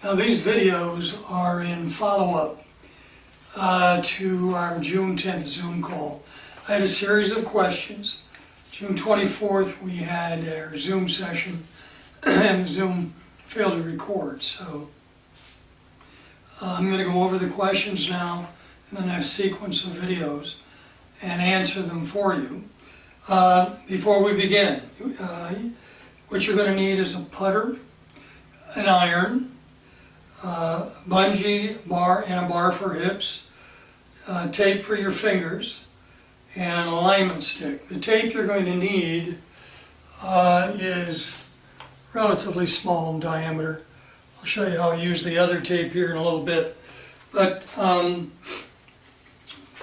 Now these videos are in follow-up to our June 10th Zoom call. I had a series of questions. June 24th we had our Zoom session and the Zoom failed to record. So I'm going to go over the questions now in the next sequence of videos and answer them for you. Before we begin, what you're going to need is a putter, an iron, bungee bar and a bar for hips, tape for your fingers, and an alignment stick. The tape you're going to need is relatively small in diameter. I'll show you how I use the other tape here in a little bit. But for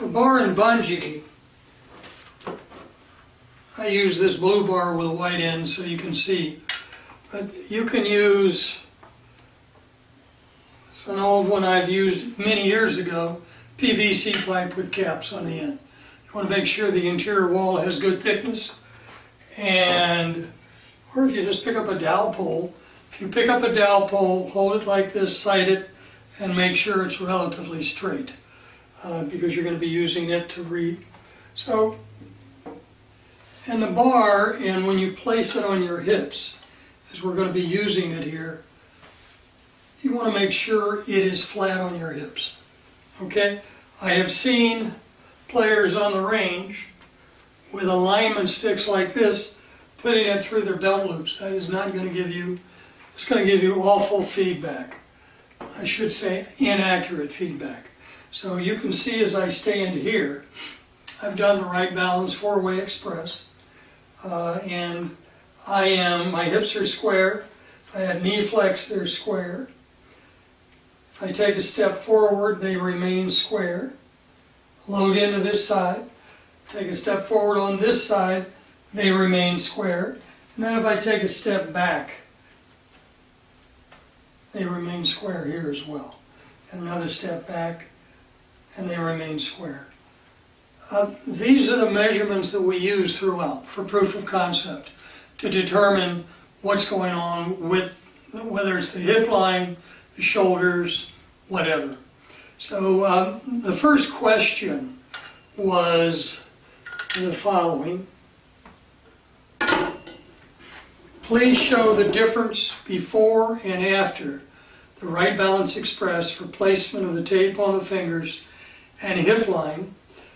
bar and bungee, I use this blue bar with a white end so you can see. But you can use, it's an old one I've used many years ago, PVC pipe with caps on the end. You want to make sure the interior wall has good thickness. Or if you just pick up a dowel pole, if you pick up a dowel pole, hold it like this, sight it, and make sure it's relatively straight because you're going to be using it to read. So, and the bar, and when you place it on your hips, as we're going to be using it here, you want to make sure it is flat on your hips. Okay? I have seen players on the range with alignment sticks like this, putting it through their belt loops. That is not going to give you, it's going to give you awful feedback. I should say inaccurate feedback. So you can see as I stand here, I've done the Wright Balance 4-Way Express. And my hips are square. If I had knee flex, they're square. If I take a step forward, they remain square. Load into this side. Take a step forward on this side, they remain square. And then if I take a step back, they remain square here as well. And another step back, and they remain square. These are the measurements that we use throughout for proof of concept to determine what's going on with, whether it's the hip line, the shoulders, whatever. So the first question was the following. Please show the difference before and after the Wright Balance Express for placement of the tape on the fingers and hip line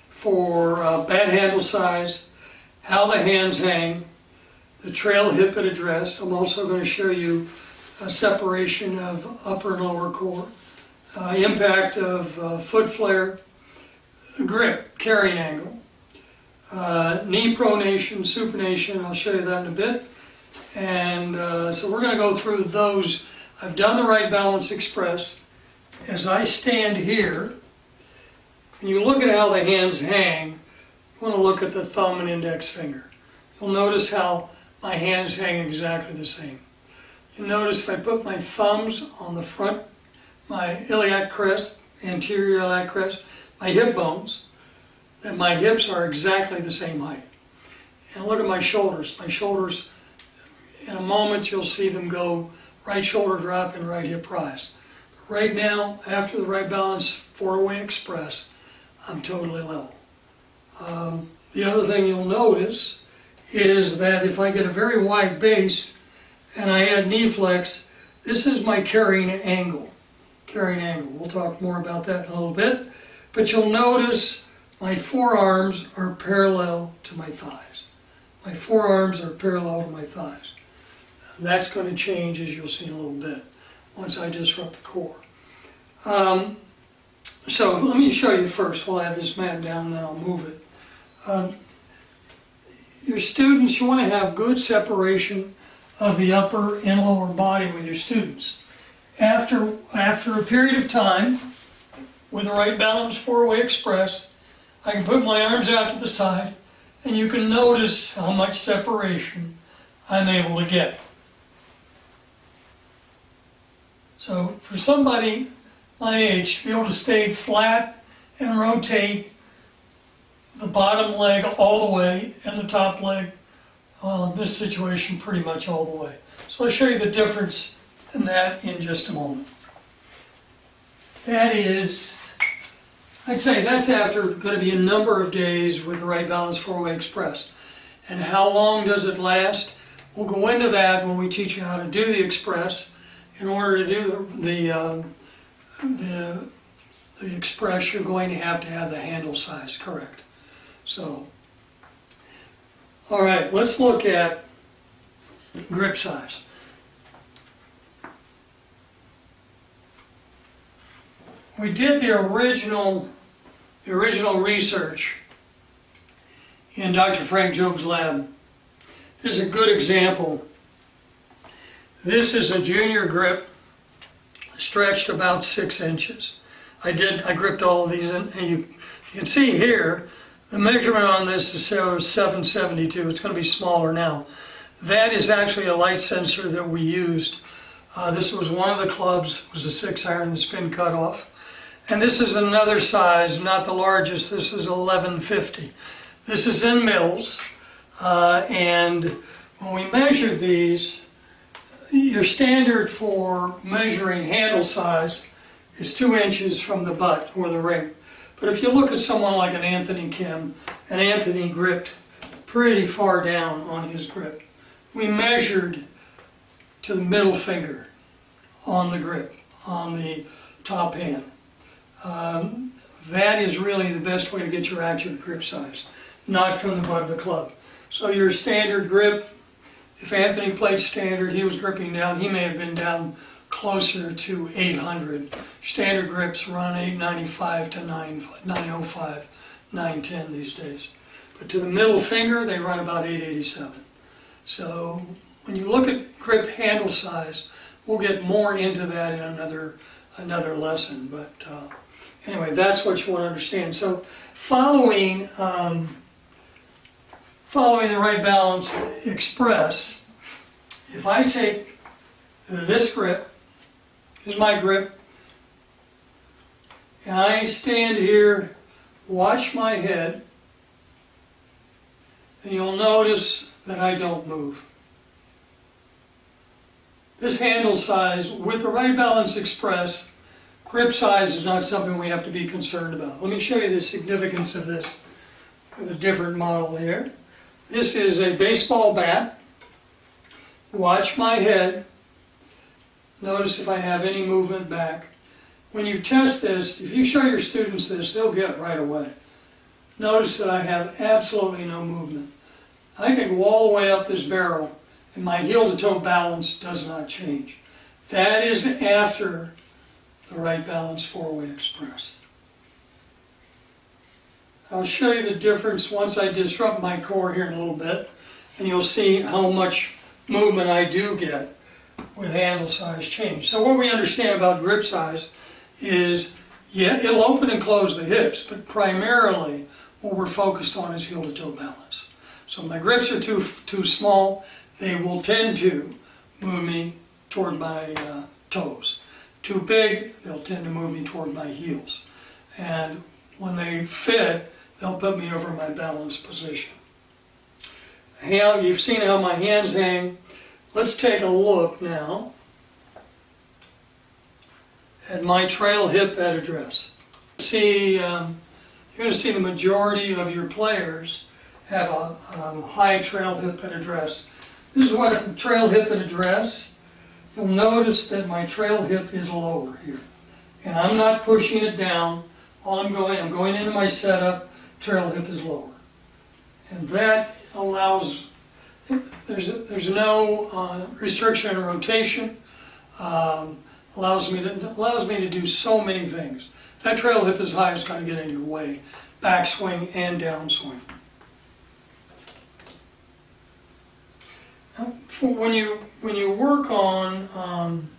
for bat handle size, how the hands hang, the trail hip at address. I'm also going to show you a separation of upper and lower core, impact of foot flare, grip, carrying angle, knee pronation, supination. I'll show you that in a bit. And so we're going to go through those. I've done the Wright Balance Express. As I stand here, when you look at how the hands hang, you want to look at the thumb and index finger. You'll notice how my hands hang exactly the same. You'll notice if I put my thumbs on the front, my iliac crest, anterior iliac crest, my hip bones, that my hips are exactly the same height. And look at my shoulders. My shoulders, in a moment you'll see them go right shoulder drop and right hip rise. Right now, after the Wright Balance 4-Way Express, I'm totally level. The other thing you'll notice is that if I get a very wide base and I add knee flex, this is my carrying angle. Carrying angle. We'll talk more about that in a little bit. But you'll notice my forearms are parallel to my thighs. My forearms are parallel to my thighs. That's going to change, as you'll see in a little bit, once I disrupt the core. So let me show you first. We'll have this mat down and then I'll move it. Your students, you want to have good separation of the upper and lower body with your students. After a period of time, with the Wright Balance 4-Way Express, I can put my arms out to the side and you can notice how much separation I'm able to get. So for somebody my age, to be able to stay flat and rotate the bottom leg all the way and the top leg, in this situation, pretty much all the way. So I'll show you the difference in that in just a moment. That is, I'd say that's after going to be a number of days with the Wright Balance 4-Way Express. And how long does it last? We'll go into that when we teach you how to do the Express. In order to do the Express, you're going to have the handle size correct. So, all right, let's look at grip size. We did the original research in Dr. Frank Job's lab. This is a good example. This is a junior grip, stretched about 6 inches. I gripped all of these, and you can see here, the measurement on this is 772. It's going to be smaller now. That is actually a light sensor that we used. This was one of the clubs, was a 6-iron that's been cut off. And this is another size, not the largest. This is 1150. This is in mils, and when we measured these, your standard for measuring handle size is 2 inches from the butt or the ring. But if you look at someone like an Anthony Kim, and Anthony gripped pretty far down on his grip, we measured to the middle finger on the grip, on the top hand. That is really the best way to get your accurate grip size, not from the butt of the club. So your standard grip, if Anthony played standard, he was gripping down, he may have been down closer to 800. Standard grips run 895 to 905, 910 these days. But to the middle finger, they run about 887. So when you look at grip handle size, we'll get more into that in another lesson. But anyway, that's what you want to understand. So following the Wright Balance Express, if I take this grip, here's my grip, and I stand here, watch my head, and you'll notice that I don't move. This handle size, with the Wright Balance Express, grip size is not something we have to be concerned about. Let me show you the significance of this with a different model here. This is a baseball bat. Watch my head. Notice if I have any movement back. When you test this, if you show your students this, they'll get it right away. Notice that I have absolutely no movement. I can go all the way up this barrel and my heel-to-toe balance does not change. That is after the Wright Balance 4-Way Express. I'll show you the difference once I disrupt my core here in a little bit, and you'll see how much movement I do get with handle size change. So what we understand about grip size is, yeah, it'll open and close the hips, but primarily what we're focused on is heel-to-toe balance. So my grips are too small, they will tend to move me toward my toes. Too big, they'll tend to move me toward my heels. And when they fit, they'll put me over my balance position. You've seen how my hands hang. Let's take a look now at my trail hip at address. You're going to see the majority of your players have a high trail hip at address. This is what a trail hip at address. You'll notice that my trail hip is lower here. And I'm not pushing it down. I'm going into my setup, trail hip is lower. And that allows, there's no restriction in rotation. Allows me to do so many things. If that trail hip is high, it's going to get in your way. Backswing and downswing. When you work on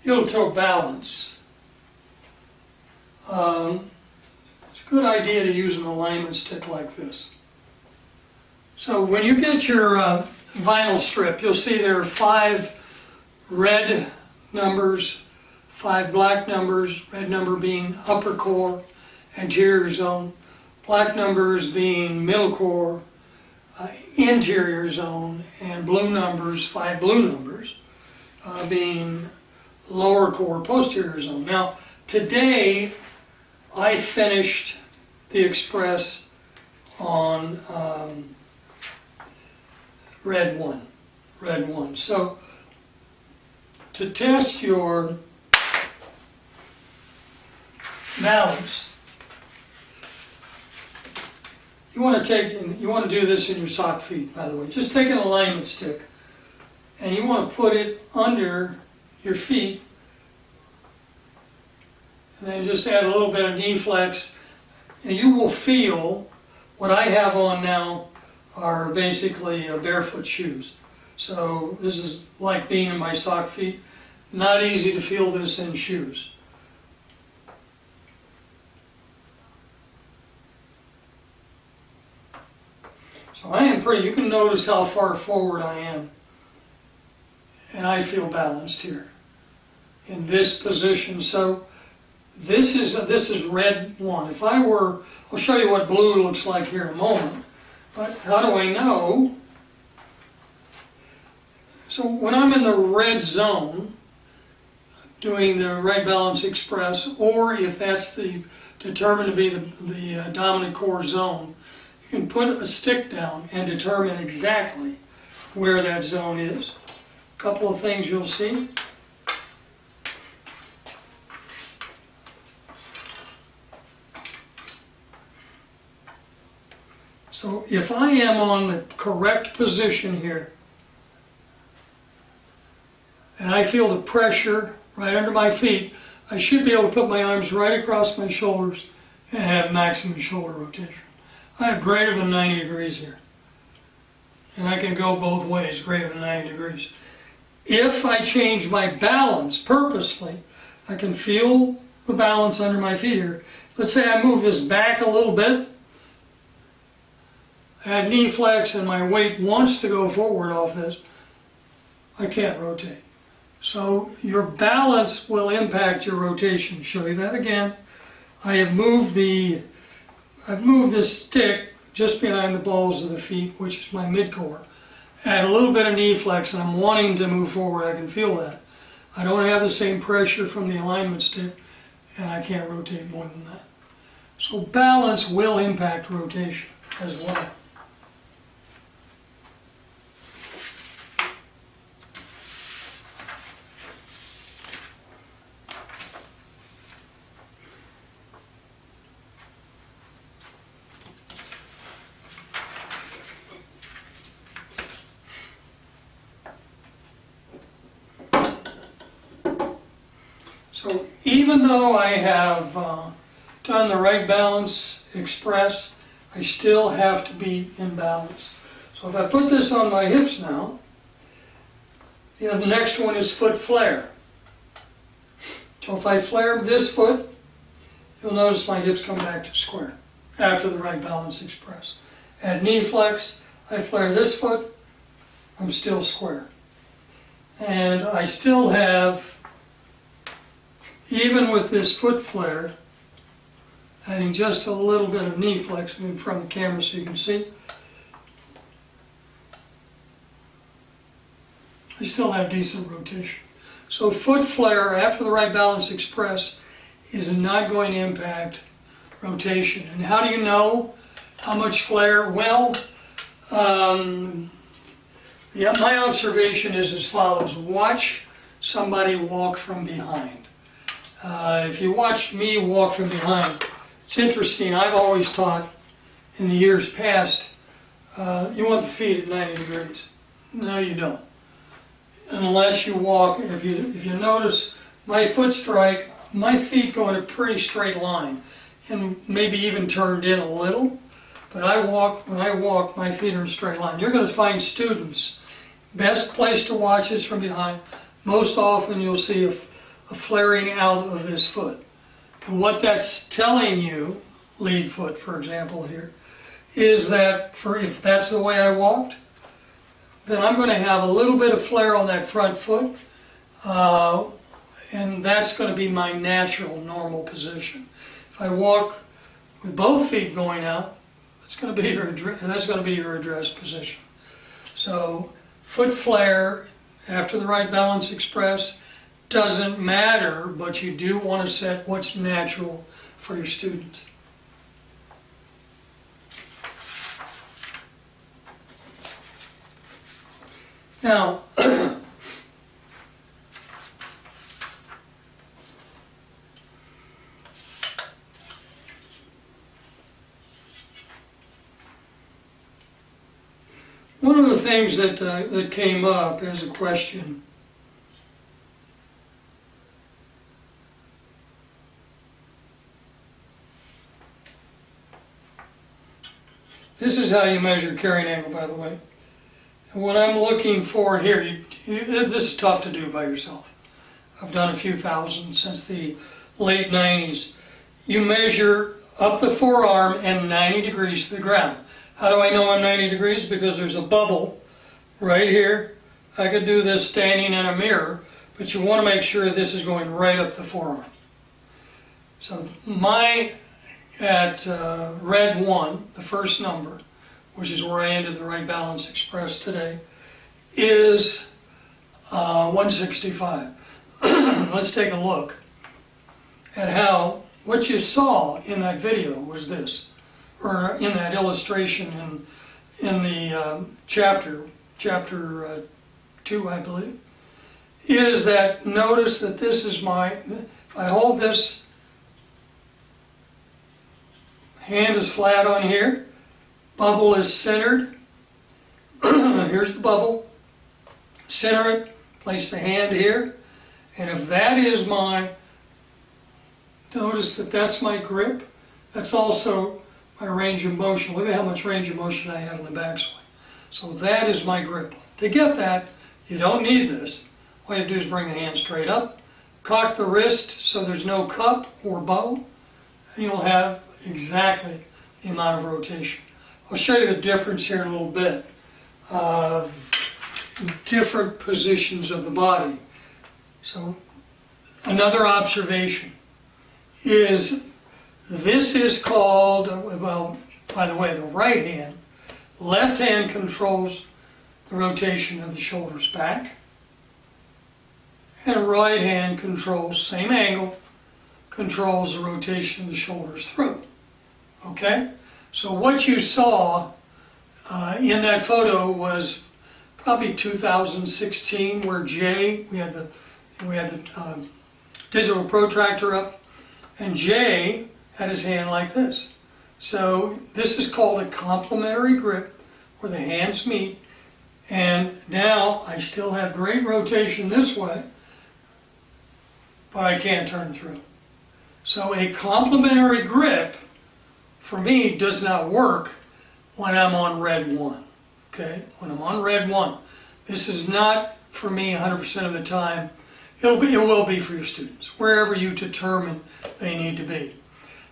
heel-toe balance, it's a good idea to use an alignment stick like this. So when you get your vinyl strip, you'll see there are 5 red numbers, 5 black numbers, red number being upper core, anterior zone, black numbers being middle core, interior zone, and blue numbers, 5 blue numbers, being lower core posterior zone. Now, today I finished the Express on red 1. So to test your balance, you want to do this in your sock feet, by the way. Just take an alignment stick and you want to put it under your feet, and then just add a little bit of knee flex, and you will feel what I have on now are basically barefoot shoes. So this is like being in my sock feet. Not easy to feel this in shoes. So I am pretty, you can notice how far forward I am. And I feel balanced here in this position. So this is red 1. If I were, I'll show you what blue looks like here in a moment. But how do I know? So when I'm in the red zone, doing the Wright Balance Express, or if that's determined to be the dominant core zone, you can put a stick down and determine exactly where that zone is. A couple of things you'll see. So if I am on the correct position here, and I feel the pressure right under my feet, I should be able to put my arms right across my shoulders and have maximum shoulder rotation. I have greater than 90 degrees here. And I can go both ways, greater than 90 degrees. If I change my balance purposely, I can feel the balance under my feet here. Let's say I move this back a little bit, add knee flex, and my weight wants to go forward off this, I can't rotate. So your balance will impact your rotation. Show you that again. I've moved this stick just behind the balls of the feet, which is my mid-core. Add a little bit of knee flex, and I'm wanting to move forward. I can feel that. I don't have the same pressure from the alignment stick, and I can't rotate more than that. So balance will impact rotation as well. So even though I have done the Wright Balance Express, I still have to be in balance. So if I put this on my hips now, the next one is foot flare. So if I flare this foot, you'll notice my hips come back to square after the Wright Balance Express. Add knee flex, I flare this foot, I'm still square. And I still have, even with this foot flare, adding just a little bit of knee flex in front of the camera so you can see, I still have decent rotation. So foot flare after the Wright Balance Express is not going to impact rotation. And how do you know how much flare? Well, my observation is as follows. Watch somebody walk from behind. If you watched me walk from behind, it's interesting. I've always taught in the years past, you want the feet at 90 degrees. No, you don't. Unless you walk, if you notice my foot strike, my feet go in a pretty straight line and maybe even turned in a little. But when I walk, my feet are in a straight line. You're going to find students, best place to watch is from behind. Most often you'll see a flaring out of this foot. And what that's telling you, lead foot for example here, is that if that's the way I walked, then I'm going to have a little bit of flare on that front foot, and that's going to be my natural, normal position. If I walk with both feet going out, that's going to be your address position. So foot flare after the Wright Balance Express doesn't matter, but you do want to set what's natural for your students. Now, one of the things that came up as a question this is how you measure carrying angle, by the way. And what I'm looking for here, this is tough to do by yourself. I've done a few thousand since the late 90s. You measure up the forearm and 90 degrees to the ground. How do I know I'm 90 degrees? Because there's a bubble right here. I could do this standing in a mirror, but you want to make sure this is going right up the forearm. So at red 1, the first number, which is where I ended the Wright Balance Express today, is 165. Let's take a look at how, what you saw in that video was this, or in that illustration in the chapter 2, I believe, is that notice that this is if I hold this, hand is flat on here, bubble is centered, here's the bubble, center it, place the hand here, and if that is notice that that's my grip, that's also my range of motion. Look at how much range of motion I have in the backswing. So that is my grip. To get that, you don't need this. All you have to do is bring the hand straight up, cock the wrist so there's no cup or bow, and you'll have exactly the amount of rotation. I'll show you the difference here in a little bit. Different positions of the body. So another observation is this is called, well, by the way, the right hand. Left hand controls the rotation of the shoulders back, and right hand controls, same angle, controls the rotation of the shoulders through. Okay? So what you saw in that photo was probably 2016, where Jay, we had the digital protractor up, and Jay had his hand like this. So this is called a complementary grip, where the hands meet, and now I still have great rotation this way, but I can't turn through. So a complementary grip, for me, does not work when I'm on red 1, okay? When I'm on red 1. This is not, for me, 100% of the time. It will be for your students, wherever you determine they need to be.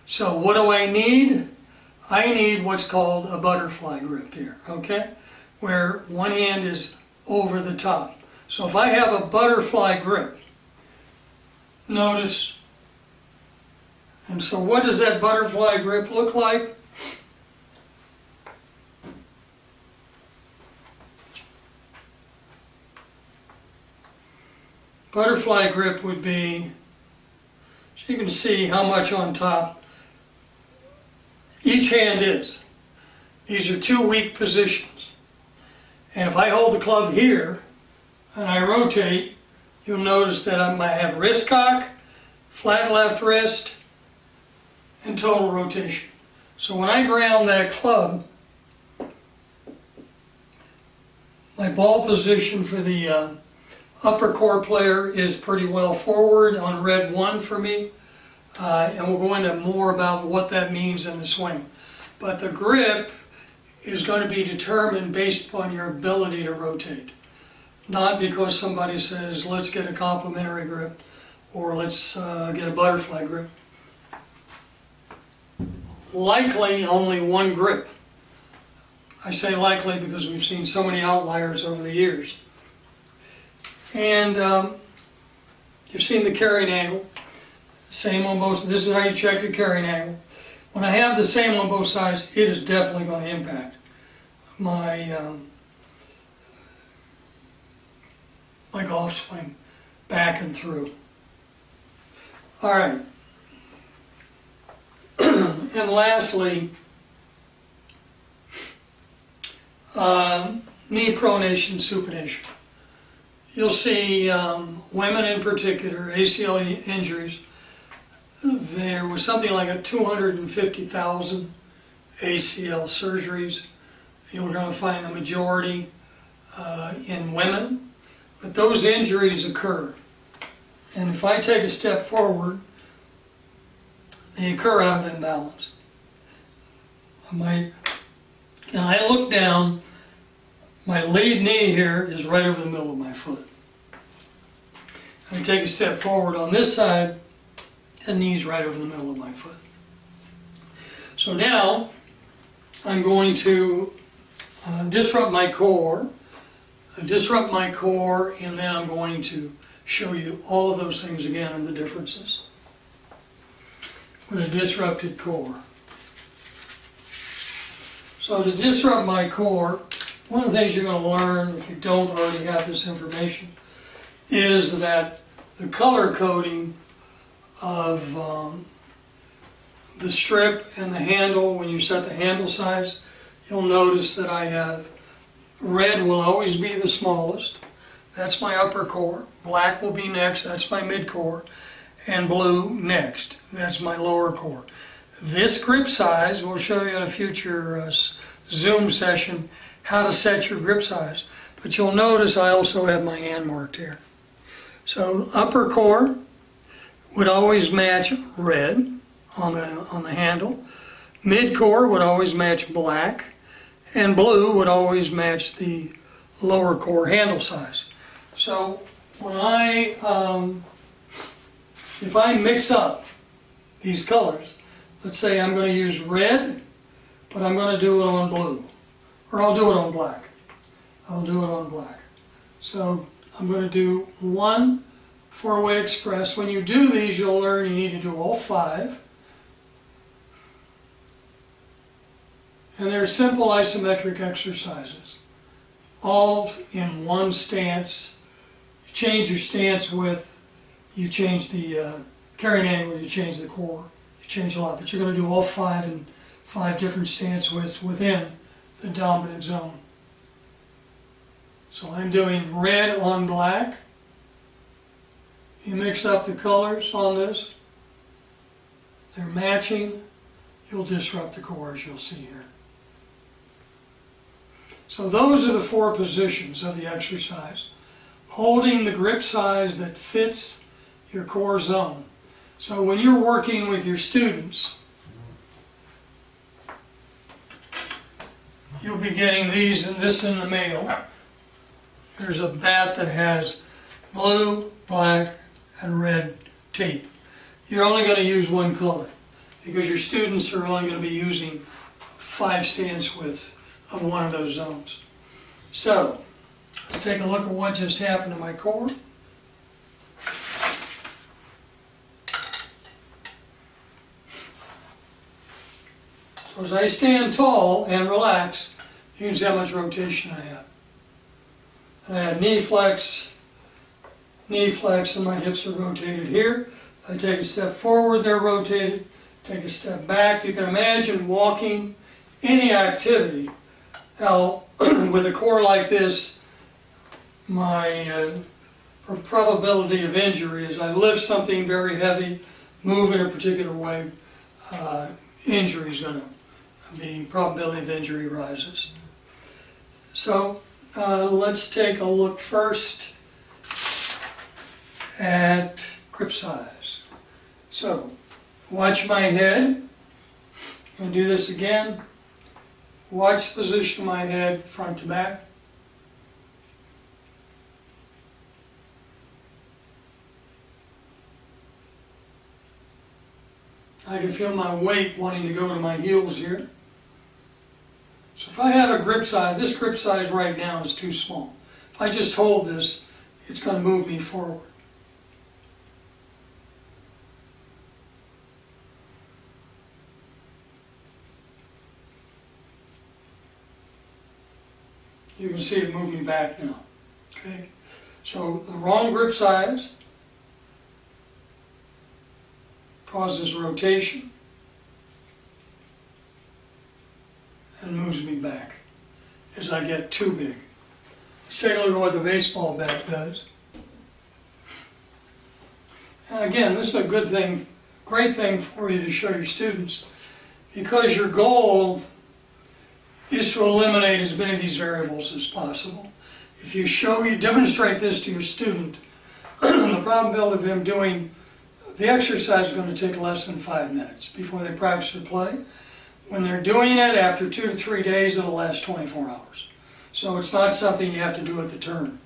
So what do I need? I need what's called a butterfly grip here, okay? Where one hand is over the top. So if I have a butterfly grip, notice, and so what does that butterfly grip look like? Butterfly grip would be, so you can see how much on top each hand is. These are two weak positions. And if I hold the club here and I rotate, you'll notice that I might have wrist cock, flat left wrist, and total rotation. So when I ground that club, my ball position for the upper core player is pretty well forward on red 1 for me, and we'll go into more about what that means in the swing. But the grip is going to be determined based upon your ability to rotate, not because somebody says let's get a complementary grip or let's get a butterfly grip. Likely only one grip. I say likely because we've seen so many outliers over the years. And you've seen the carrying angle, same on both. This is how you check your carrying angle. When I have the same on both sides, it is definitely going to impact my my golf swing. back and through. All right. And lastly, knee pronation, supination. You'll see women in particular, ACL injuries. There was something like a 250,000 ACL surgeries. You're going to find the majority in women, but those injuries occur. And if I take a step forward, they occur out of imbalance. And I look down, my lead knee here is right over the middle of my foot. And I take a step forward on this side, and knee's right over the middle of my foot. So now I'm going to disrupt my core, and then I'm going to show you all of those things again and the differences with a disrupted core. So to disrupt my core, one of the things you're going to learn, if you don't already have this information, is that the color coding of the strip and the handle, when you set the handle size, you'll notice that I have red will always be the smallest. That's my upper core. Black will be next. That's my mid core. And blue next. That's my lower core. This grip size, we'll show you in a future Zoom session how to set your grip size. But you'll notice I also have my hand marked here. So upper core would always match red on the handle. Mid core would always match black. And blue would always match the lower core handle size. So when if I mix up these colors, let's say I'm going to use red, but I'm going to do it on blue, or I'll do it on black. So I'm going to do one four-way express. When you do these, you'll learn you need to do all 5. And they're simple isometric exercises, all in one stance. You change your stance with, you change the carrying angle, you change the core, you change a lot, but you're going to do all 5 in 5 different stance widths within the dominant zone. So I'm doing red on black. You mix up the colors on this, they're matching, you'll disrupt the core as you'll see here. So those are the 4 positions of the exercise. Holding the grip size that fits your core zone. So when you're working with your students, you'll be getting this in the mail. There's a bat that has blue, black, and red tape. You're only going to use one color because your students are only going to be using 5 stance widths of one of those zones. So, let's take a look at what just happened to my core. So as I stand tall and relax, you can see how much rotation I have. And I have knee flex, and my hips are rotated here. I take a step forward, they're rotated. Take a step back. You can imagine walking any activity. Now, with a core like this, my probability of injury is I lift something very heavy, move in a particular way, injury is going to, the probability of injury rises. So let's take a look first at grip size. So watch my head. I'm going to do this again. Watch the position of my head front to back. I can feel my weight wanting to go to my heels here. So if I have a grip size, this grip size right now is too small. If I just hold this, it's going to move me forward. You can see it move me back now. Okay, so the wrong grip size causes rotation, and moves me back as I get too big. Let's take a look at what the baseball bat does. And again, this is a good thing, great thing for you to show your students, because your goal is to eliminate as many of these variables as possible. If you demonstrate this to your student, the probability of them doing the exercise is going to take less than 5 minutes before they practice or play. When they're doing it, after 2 to 3 days, it'll last 24 hours. So it's not something you have to do at the turn.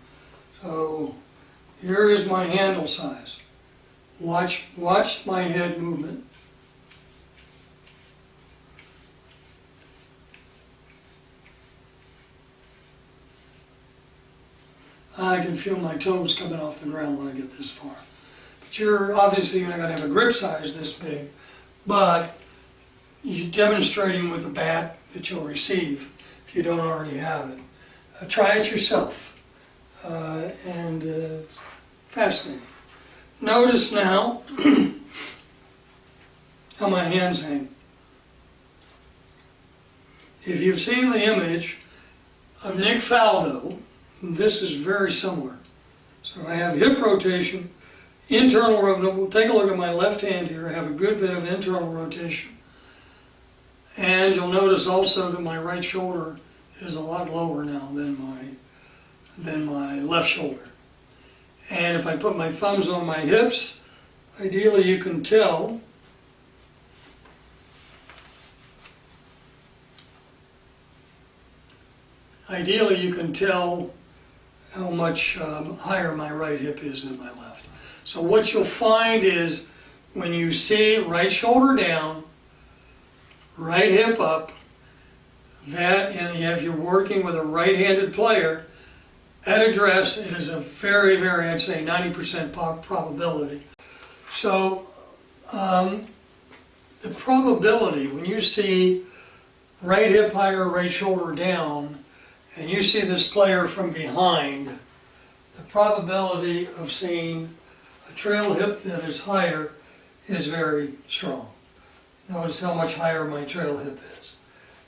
So here is my handle size. Watch my head movement. I can feel my toes coming off the ground when I get this far. But you're not going to have a grip size this big, but you're demonstrating with a bat that you'll receive if you don't already have it. Try it yourself, and it's fascinating. Notice now how my hands hang. If you've seen the image of Nick Faldo, this is very similar. So I have hip rotation, internal rotation. We'll take a look at my left hand here. I have a good bit of internal rotation. And you'll notice also that my right shoulder is a lot lower now than my left shoulder. And if I put my thumbs on my hips, ideally you can tell how much higher my right hip is than my left. So what you'll find is when you see right shoulder down, right hip up, and if you're working with a right-handed player, at address, it is a very, very, I'd say 90% probability. So the probability, when you see right hip higher, right shoulder down, and you see this player from behind, the probability of seeing a trail hip that is higher is very strong. Notice how much higher my trail hip is.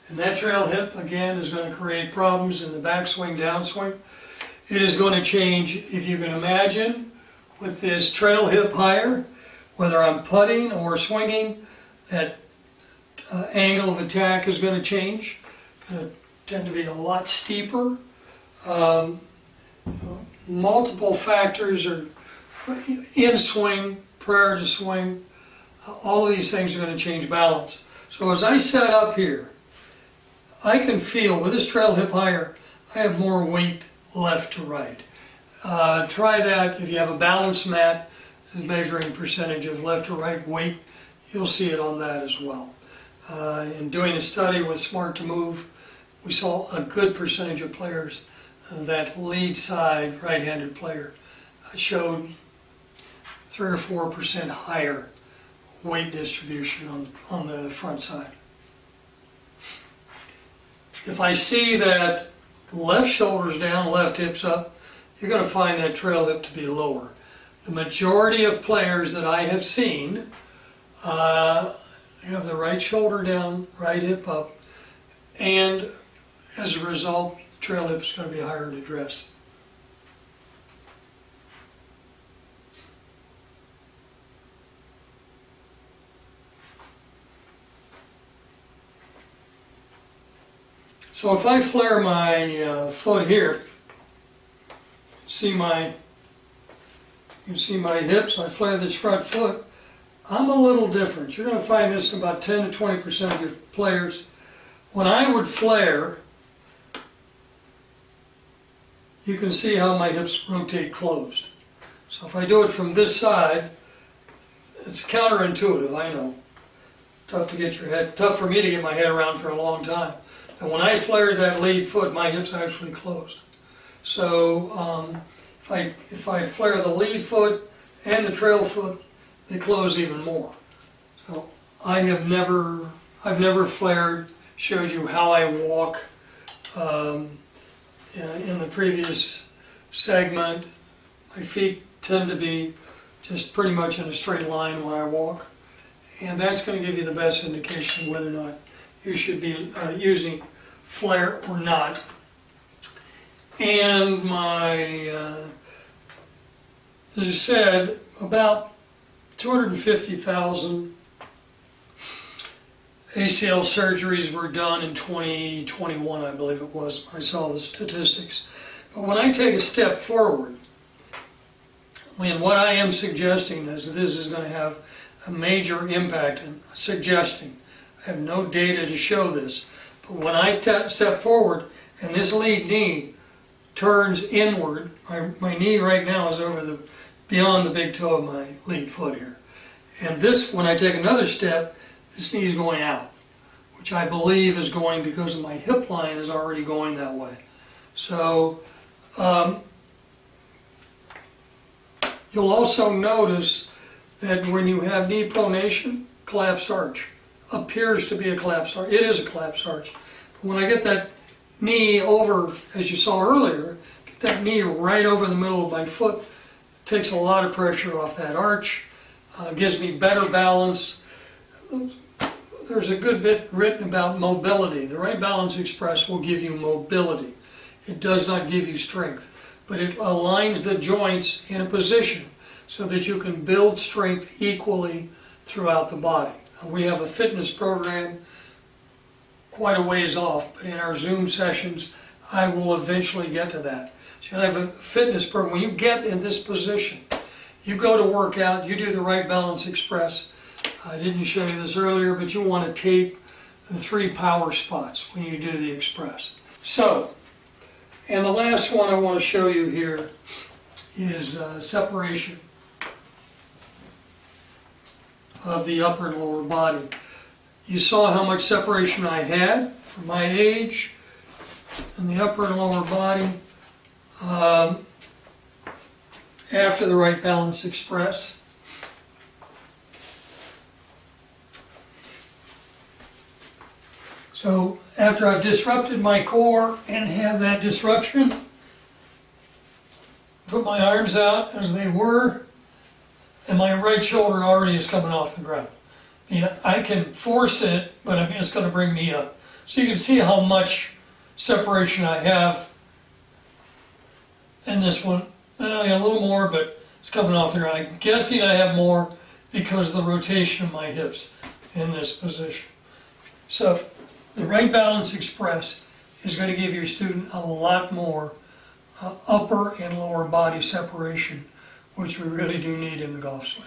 And that trail hip, again, is going to create problems in the backswing, downswing. It is going to change, if you can imagine, with this trail hip higher, whether I'm putting or swinging, that angle of attack is going to change. Going to tend to be a lot steeper. Multiple factors are in swing, prior to swing. All of these things are going to change balance. So as I set up here, I can feel with this trail hip higher, I have more weight left to right. Try that if you have a balance mat measuring percentage of left to right weight, you'll see it on that as well. In doing a study with Smart to Move, we saw a good percentage of players that lead side right-handed player showed 3 or 4% higher weight distribution on the front side. If I see that left shoulder's down, left hip's up, you're going to find that trail hip to be lower. The majority of players that I have seen have the right shoulder down, right hip up, and as a result, the trail hip is going to be higher at address. So if I flare my foot here, you can see my hips, I flare this front foot, I'm a little different. You're going to find this in about 10 to 20% of your players. When I would flare, you can see how my hips rotate closed. So if I do it from this side, it's counterintuitive, I know. Tough for me to get my head around for a long time. And when I flared that lead foot, my hips actually closed. So if I flare the lead foot and the trail foot, they close even more. So I've never flared, showed you how I walk in the previous segment. My feet tend to be just pretty much in a straight line when I walk. and that's going to give you the best indication of whether or not you should be using flare or not. And as I said, about 250,000 ACL surgeries were done in 2021, I believe it was, when I saw the statistics. But when I take a step forward, and what I am suggesting is this is going to have a major impact, and suggesting, I have no data to show this, but when I step forward and this lead knee turns inward, my knee right now is over beyond the big toe of my lead foot here. And this, when I take another step, this knee is going out, which I believe is going because of my hip line is already going that way. So you'll also notice that when you have knee pronation, collapsed arch appears to be a collapsed arch. It is a collapsed arch. But when I get that knee over, as you saw earlier, get that knee right over the middle of my foot, takes a lot of pressure off that arch, gives me better balance. There's a good bit written about mobility. The Wright Balance Express will give you mobility. It does not give you strength, but it aligns the joints in a position so that you can build strength equally throughout the body. We have a fitness program quite a ways off, but in our Zoom sessions, I will eventually get to that. So you have a fitness program. When you get in this position, you go to work out, you do the Wright Balance Express. I didn't show you this earlier, but you want to tape the 3 power spots when you do the Express. So, and the last one I want to show you here is separation of the upper and lower body. You saw how much separation I had for my age in the upper and lower body after the Wright Balance Express. So after I've disrupted my core and have that disruption, put my arms out as they were, and my right shoulder already is coming off the ground. I can force it, but it's going to bring me up. So you can see how much separation I have in this one. A little more, but it's coming off the ground. I'm guessing I have more because of the rotation of my hips in this position. So the Wright Balance Express is going to give your student a lot more upper and lower body separation, which we really do need in the golf swing.